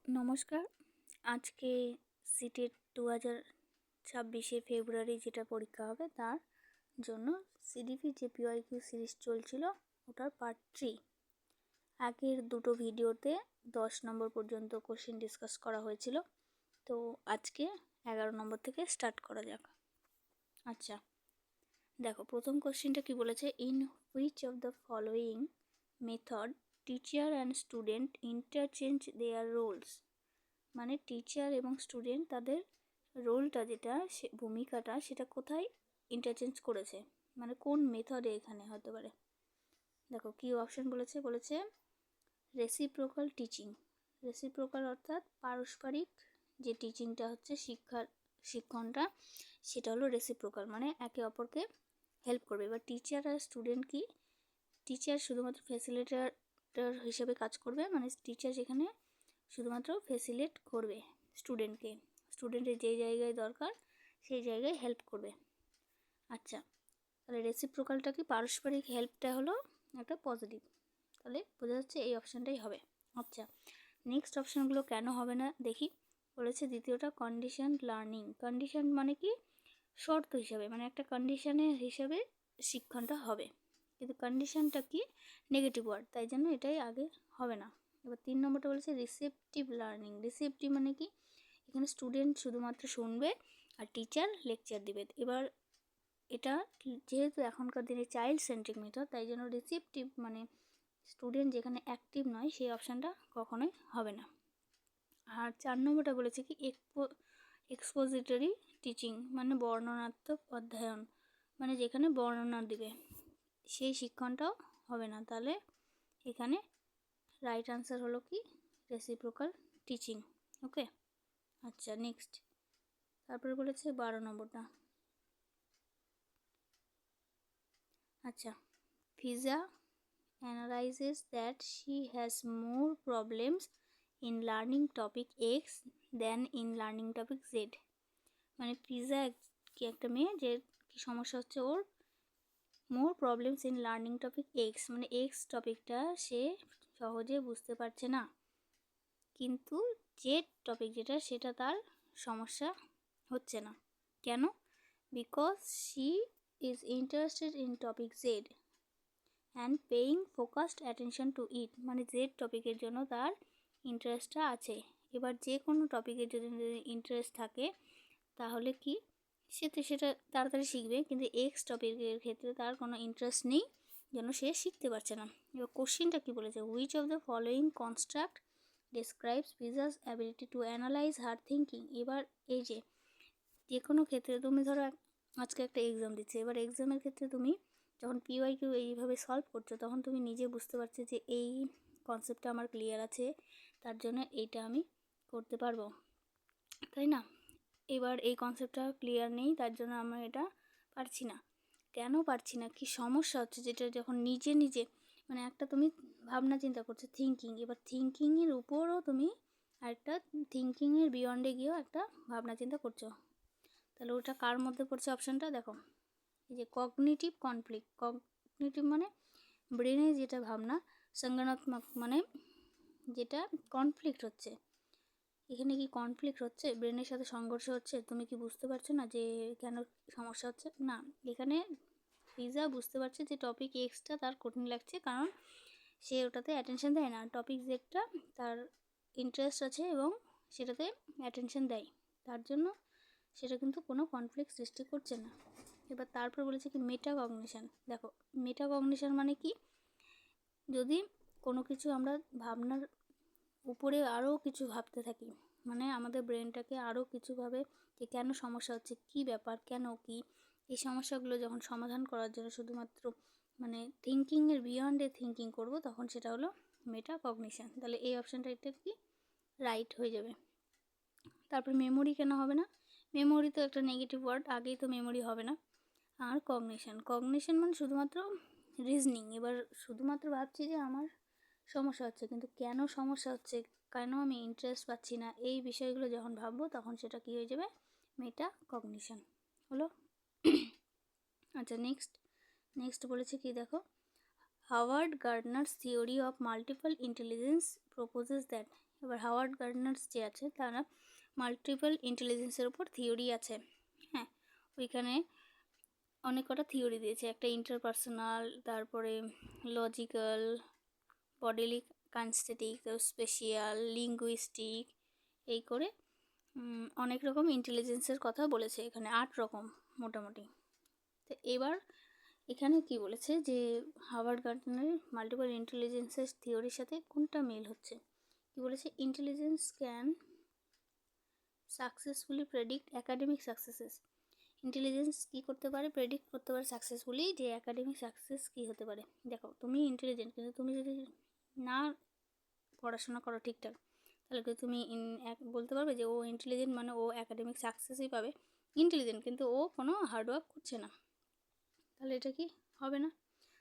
নমস্কার। আজকে সিটেট 2026 ফেব্রুয়ারি যেটা পরীক্ষা হবে তার জন্য সিডিপি যে পিওয়াইকিউ সিরিজ চলছিল ওটার পার্ট 3 আগের দুটো ভিডিওতে 10 নম্বর পর্যন্ত কোশ্চেন ডিসকাস করা হয়েছিল। তো আজকে 11 নম্বর থেকে স্টার্ট করা যাক। আচ্ছা, দেখো প্রথম কোশ্চেনটা কি বলেছে, in which of the following method teacher and student interchange their roles. মানে টিচার এবং স্টুডেন্ট তাদের রোলটা যেটা ভূমিকাটা সেটা কোথায় ইন্টারচেঞ্জ করেছে, মানে কোন মেথডে এখানে হতে পারে। দেখো কি অপশন বলেছে রেসিপ্রোকাল টিচিং। রেসিপ্রোকাল অর্থাৎ পারস্পরিক যে টিচিংটা হচ্ছে শিক্ষণটা সেটা হলো রেসিপ্রোকাল, মানে একে অপরকে হেল্প করবে। এবার টিচার আর স্টুডেন্ট কি, টিচার শুধুমাত্র ফ্যাসিলিটেটর হিসেবে কাজ করবে, মানে টিচার যেখানে শুধুমাত্র ফ্যাসিলিটেট করবে স্টুডেন্টকে, স্টুডেন্টের যেই জায়গায় দরকার সেই জায়গায় হেল্প করবে। আচ্ছা, তাহলে রেসিপ্রোকালটা কি, পারস্পরিক হেল্পটা হলো একটা পজিটিভ, তাহলে বোঝা যাচ্ছে এই অপশানটাই হবে। আচ্ছা, নেক্সট অপশানগুলো কেন হবে না দেখি। বলেছে দ্বিতীয়টা কন্ডিশন লার্নিং। কন্ডিশন মানে কি, শর্ত হিসাবে, মানে একটা কন্ডিশনের হিসাবে শিক্ষণটা হবে, কিন্তু কন্ডিশনটা কি নেগেটিভ ওয়ার্ড, তাই জন্য এটাই আগে হবে না। এবার 3 নম্বরটা বলেছে রিসেপটিভ লার্নিং। রিসেপটিভ মানে কি, এখানে স্টুডেন্ট শুধুমাত্র শুনবে আর টিচার লেকচার দিবে। এবার এটা যেহেতু এখনকার দিনে চাইল্ড সেন্ট্রিক মেথড, তাই জন্য রিসেপটিভ মানে স্টুডেন্ট যেখানে অ্যাক্টিভ নয় সেই অপশানটা কখনোই হবে না। আর 4 নম্বরটা বলেছে কি এক্সপোজিটরি টিচিং, মানে বর্ণনাত্মক অধ্যয়ন, মানে যেখানে বর্ণনা দিবে সেই শিক্ষণটাও হবে না। তাহলে এখানে রাইট আনসার হলো কি রেসিপ্রোকাল টিচিং। ওকে, আচ্ছা নেক্সট, তারপরে বলেছে 12 নম্বরটা। আচ্ছা, ফিজা analyzes that she has more problems in learning topic X than in learning topic Z। মানে ফিজা কি একটা মেয়ে, যে কি সমস্যা হচ্ছে ওর, more problems in learning topic X, মানে এক্স টপিকটা সে সহজে বুঝতে পারছে না, কিন্তু জেড টপিক যেটা সেটা তার সমস্যা হচ্ছে না। কেন? Because she is interested in topic Z and paying focused attention to it, মানে জেড টপিকের জন্য তার ইন্টারেস্টটা আছে। এবার যে কোনো টপিকের যদি ইন্টারেস্ট থাকে তাহলে কি সেটা তাড়াতাড়ি শিখবে, কিন্তু এক্স টপিকের ক্ষেত্রে তার কোনো ইন্টারেস্ট নেই, যেন সে শিখতে পারছে না। এবার কোশ্চেনটা কি বলেছে, which of the following construct describes Fiza's ability to analyse her thinking. এবার এই যে কোনো ক্ষেত্রে তুমি ধরো আজকে একটা এক্সাম দিচ্ছে, এবার এক্সামের ক্ষেত্রে তুমি যখন পিওয়াইকিউ এইভাবে সলভ করছো তখন তুমি নিজে বুঝতে পারছো যে এই কনসেপ্টটা আমার ক্লিয়ার আছে, তার জন্য এইটা আমি করতে পারবো, তাই না? এবার এই কনসেপ্টটা ক্লিয়ার নেই, তার জন্য আমরা এটা পারছি না। কেন পারছি না, কি সমস্যা হচ্ছে, যেটা যখন নিজে নিজে মানে একটা তুমি ভাবনা চিন্তা করছো থিঙ্কিং, এবার থিঙ্কিংয়ের উপরও তুমি আরেকটা থিঙ্কিংয়ের বিয়ন্ডে গিয়েও একটা ভাবনা চিন্তা করছো, তাহলে ওটা কার মধ্যে পড়ছে অপশানটা দেখো, এই যে কগনিটিভ কনফ্লিক্ট। কগনিটিভ মানে ব্রেনে যেটা ভাবনা, সংজ্ঞানাত্মক মানে যেটা কনফ্লিক্ট হচ্ছে, এখানে কি কনফ্লিক্ট হচ্ছে, ব্রেনের সাথে সংঘর্ষ হচ্ছে, তুমি কি বুঝতে পারছো না যে কেন সমস্যা হচ্ছে না। এখানে ফিজা বুঝতে পারছে যে টপিক এক্সটা তার কঠিন লাগছে, কারণ সে ওটাতে অ্যাটেনশন দেয় না, টপিক জেডটা তার ইন্টারেস্ট আছে এবং সেটাতে অ্যাটেনশন দেয়, তার জন্য সেটা কিন্তু কোনো কনফ্লিক্ট সৃষ্টি করছে না। এবার তারপর বলেছে কি মেটাকগনিশন। দেখো মেটাকগনিশন মানে কি, যদি কোনো কিছু আমরা ভাবনার উপরে আরও কিছু ভাবতে থাকি, মানে আমাদের ব্রেনটাকে আরও কিছুভাবে যে কেন সমস্যা হচ্ছে, কি ব্যাপার, কেন কি, এই সমস্যাগুলো যখন সমাধান করার জন্য শুধুমাত্র মানে থিঙ্কিংয়ের বিয়ন্ডে থিঙ্কিং করব, তখন সেটা হলো মেটাকগনিশন। তাহলে এই অপশানটা এটা কি রাইট হয়ে যাবে। তারপর মেমোরি কেন হবে না, মেমোরি তো একটা নেগেটিভ ওয়ার্ড, আগেই তো মেমোরি হবে না। আর কগনিশন মানে শুধুমাত্র রিজনিং, এবার শুধুমাত্র ভাবছি যে আমার সমস্যা হচ্ছে, কিন্তু কেন সমস্যা হচ্ছে, কেন আমি ইন্টারেস্ট পাচ্ছি না, এই বিষয়গুলো যখন ভাববো তখন সেটা কী হয়ে যাবে, মেটাকগনিশন হলো। আচ্ছা নেক্সট বলেছে কি দেখো, Howard Gardner's theory of multiple intelligence proposes that. এবার হাওয়ার্ড গার্ডনার যে আছে তারা মাল্টিপল ইন্টেলিজেন্সের উপর থিওরি আছে। হ্যাঁ, ওইখানে অনেক কটা থিওরি দিয়েছে, একটা ইন্টারপার্সোনাল, তারপরে logical, bodily kinaesthetic, spatial, linguistic, এই করে অনেক রকম ইন্টেলিজেন্সের কথা বলেছে এখানে, 8 রকম মোটামুটি। তো এবার এখানে কি বলেছে যে হাওয়ার্ড গার্ডনারের মাল্টিপল ইন্টেলিজেন্সের থিওরির সাথে কোনটা মিল হচ্ছে। কি বলেছে, intelligence can successfully predict academic successes. Intelligence কী করতে পারে, প্রেডিক্ট করতে পারে সাকসেসফুলি যে অ্যাকাডেমিক সাকসেস কী হতে পারে। দেখো তুমি ইন্টেলিজেন্ট, কিন্তু তুমি যদি না পড়াশোনা করো ঠিকঠাক, তাহলে কি তুমি বলতে পারবে যে ও ইন্টেলিজেন্ট, মানে ও অ্যাকাডেমিক সাকসেসই পাবে। ইন্টেলিজেন্ট কিন্তু ও কোনো হার্ডওয়ার্ক করছে না, তাহলে এটা কি হবে না।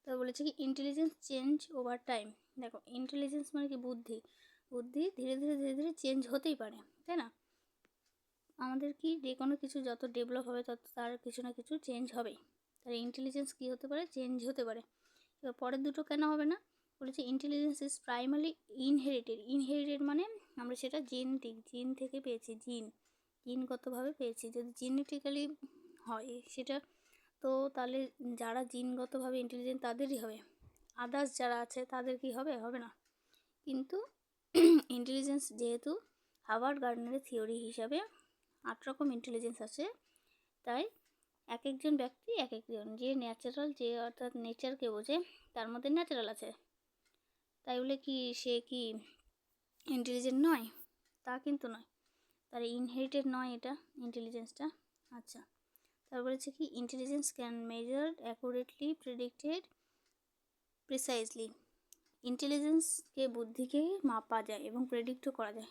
তো বলেছে কি ইন্টেলিজেন্স চেঞ্জ ওভার টাইম। দেখো ইন্টেলিজেন্স মানে কি বুদ্ধি, বুদ্ধি ধীরে ধীরে ধীরে ধীরে চেঞ্জ হতেই পারে, তাই না। আমাদের কি যে কোনো কিছু যত ডেভেলপ হবে তত তার কিছু না কিছু চেঞ্জ হবেই, তাহলে ইন্টেলিজেন্স কী হতে পারে, চেঞ্জ হতে পারে। এবার পরের দুটো কেন হবে না, বলেছে intelligence is primary inherited. Inherited মানে আমরা সেটা জেনেটিক, জিন থেকে পেয়েছি, জিনগতভাবে পেয়েছি। যদি জেনেটিক্যালি হয় সেটা, তো তাহলে যারা জিনগতভাবে ইন্টেলিজেন্ট তাদেরই হবে, আদার্স যারা আছে তাদের কি হবে, হবে না। কিন্তু ইন্টেলিজেন্স যেহেতু হাওয়ার্ড গার্ডনারের থিওরি হিসাবে 8 রকম ইন্টেলিজেন্স আছে, তাই এক একজন ব্যক্তি এক একজন, যে ন্যাচারাল, যে অর্থাৎ নেচারকে বোঝে তার মধ্যে ন্যাচারাল আছে, তাই বলে কি সে কি ইন্টেলিজেন্ট নয়, তা কিন্তু নয়। তার ইনহেরিটেড নয় এটা ইন্টেলিজেন্সটা। আচ্ছা, তারপর বলেছে কি intelligence can measured accurately, predicted precisely. ইন্টেলিজেন্সকে, বুদ্ধিকে মাপা যায় এবং প্রেডিক্টও করা যায়,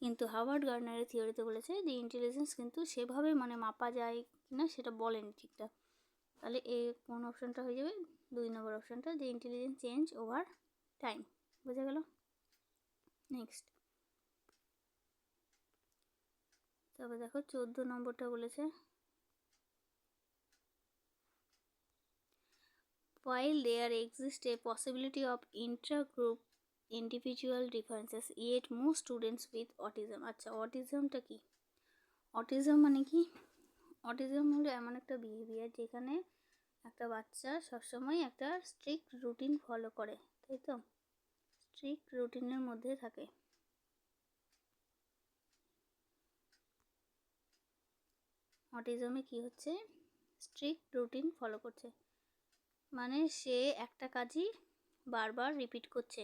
কিন্তু হাওয়ার্ড গার্ডনারের থিওরিতে বলেছে যে ইন্টেলিজেন্স কিন্তু সেভাবে মানে মাপা যায় কিনা সেটা বলেনি ঠিকঠাক। তাহলে কোন অপশানটা হয়ে যাবে, 2 নম্বর অপশানটা, যে ইন্টেলিজেন্স চেঞ্জ ওভার টাইম। বোঝা গেল। নেক্সট, তারপর দেখো 14 নম্বরটা বলেছে while there exists a possibility of intra-group individual differences, yet most students with autism। আচ্ছা, অটিজমটা কি, অটিজম মানে কি, অটিজম হলো এমন একটা বিহেভিয়ার যেখানে একটা বাচ্চা সবসময় একটা স্ট্রিক্ট রুটিন ফলো করে, তাই তো, স্ট্রিক্ট রুটিনের মধ্যে থাকে। অটিজমে কি হচ্ছে, স্ট্রিক্ট রুটিন ফলো করছে, মানে সে একটা কাজই বারবার রিপিট করছে।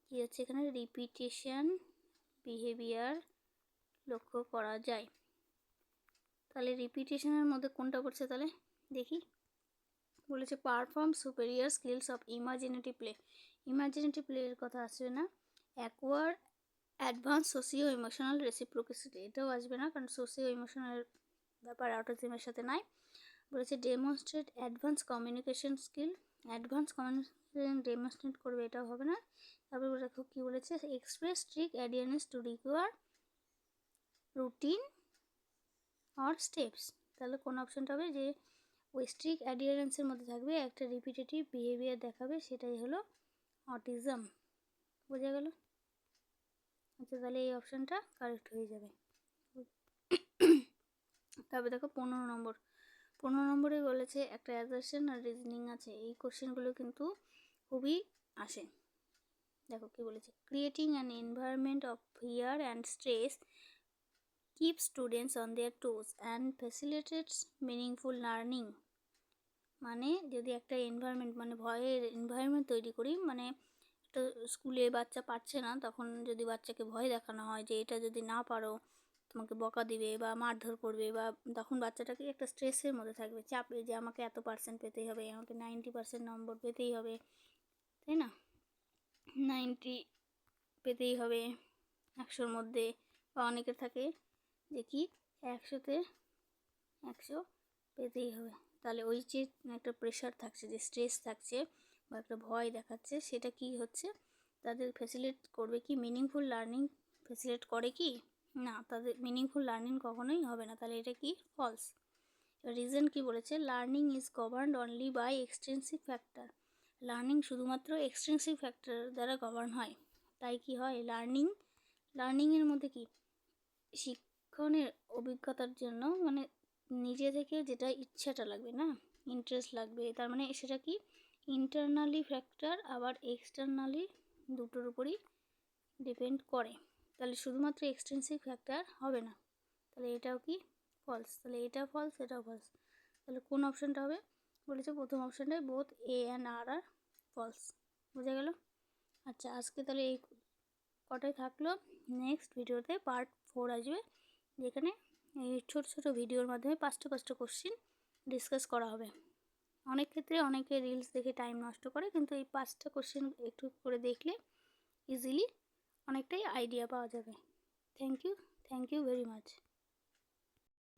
কি হচ্ছে এখানে, রিপিটেশন বিহেভিয়ার লক্ষ্য করা যায়। তাহলে রিপিটেশনের মধ্যে কোনটা পড়ছে, তাহলে দেখি। বলেছে perform superior skills of imaginative play. Imaginative প্লের কথা আসবে না, acquire advance socio emotional reciprocity, এটাও আসবে না, কারণ সোশিও ইমোশনাল ব্যাপার অটিজমের সাথে নাই। বলেছে demonstrate advance communication skill, advance communication demonstrate করবে, এটাও হবে না। তারপরে দেখো কী বলেছে, express strict adherence to require routine or steps. তাহলে কোন অপশানটা হবে, যে ওই স্ট্রিক্ট অ্যাডিয়ারেন্সের মধ্যে থাকবে, একটা রিপিটেটিভ বিহেভিয়ার দেখাবে, সেটাই হলো অটিজম। বোঝা গেল। আচ্ছা, তাহলে এই অপশানটা কারেক্ট হয়ে যাবে। তারপরে দেখো 15 নম্বর, 15 নম্বরে বলেছে একটা অ্যাজারশন আর রিজনিং আছে, এই কোশ্চেনগুলো কিন্তু খুবই আসে। দেখো কি বলেছে, creating an environment of fear and stress keeps students on their toes and facilitates meaningful learning। মানে যদি একটা এনভায়রনমেন্ট, মানে ভয়ের এনভায়রনমেন্ট তৈরি করি, মানে একটা স্কুলে বাচ্চা পারছে না, তখন যদি বাচ্চাকে ভয় দেখানো হয় যে এটা যদি না পারো তোমাকে বকা দিবে বা মারধর করবে, বা তখন বাচ্চাটাকে একটা স্ট্রেসের মধ্যে থাকবে, চাপে, যে আমাকে এত পার্সেন্ট পেতেই হবে, আমাকে 90% নম্বর পেতেই হবে, তাই না, 90 পেতেই হবে 100-র মধ্যে। বা অনেকের থাকে যে কি 100-তে 100 পেতেই হবে, তাহলে ওই যে একটা প্রেশার থাকছে, যে স্ট্রেস থাকছে বা একটা ভয় দেখাচ্ছে, সেটা কি হচ্ছে, তাদের ফ্যাসিলিটেট করবে কি, মিনিংফুল লার্নিং ফ্যাসিলিটেট করে কি না, তাদের মিনিংফুল লার্নিং কখনোই হবে না, তাহলে এটা কি ফলস। রিজন কি বলেছে, learning is governed only by extrinsic factor. Learning শুধুমাত্র এক্সট্রিনসিক ফ্যাক্টর দ্বারা গভর্ন হয়, তাই কি হয়, লার্নিংয়ের মধ্যে কি শিক্ষণের অভিজ্ঞতার জন্য মানে নিজে থেকে যেটা ইচ্ছাটা লাগবে না, ইন্টারেস্ট লাগবে, তার মানে সেটা কি ইন্টারনালি ফ্যাক্টর আবার এক্সটার্নালি দুটোর উপরই ডিপেন্ড করে। তাহলে শুধুমাত্র এক্সটেন্সিভ ফ্যাক্টর হবে না, তাহলে এটাও কি ফলস, তাহলে এটা ফলস এটাও ফলস। তাহলে কোন অপশানটা হবে, বলেছে প্রথম অপশানটাই both A and R are false. বোঝা গেল? আচ্ছা, আজকে তাহলে এই কটাই থাকলো। নেক্সট ভিডিওতে পার্ট 4 আসবে, যেখানে এই ছোট ছোট ভিডিওর মাধ্যমে 5টা কোশ্চেন ডিসকাস করা হবে। অনেক ক্ষেত্রে অনেকে রিলস দেখে টাইম নষ্ট করে, কিন্তু এই 5টা কোশ্চেন একটু করে দেখলে ইজিলি অনেকটাই আইডিয়া পাওয়া যাবে। Thank you very much.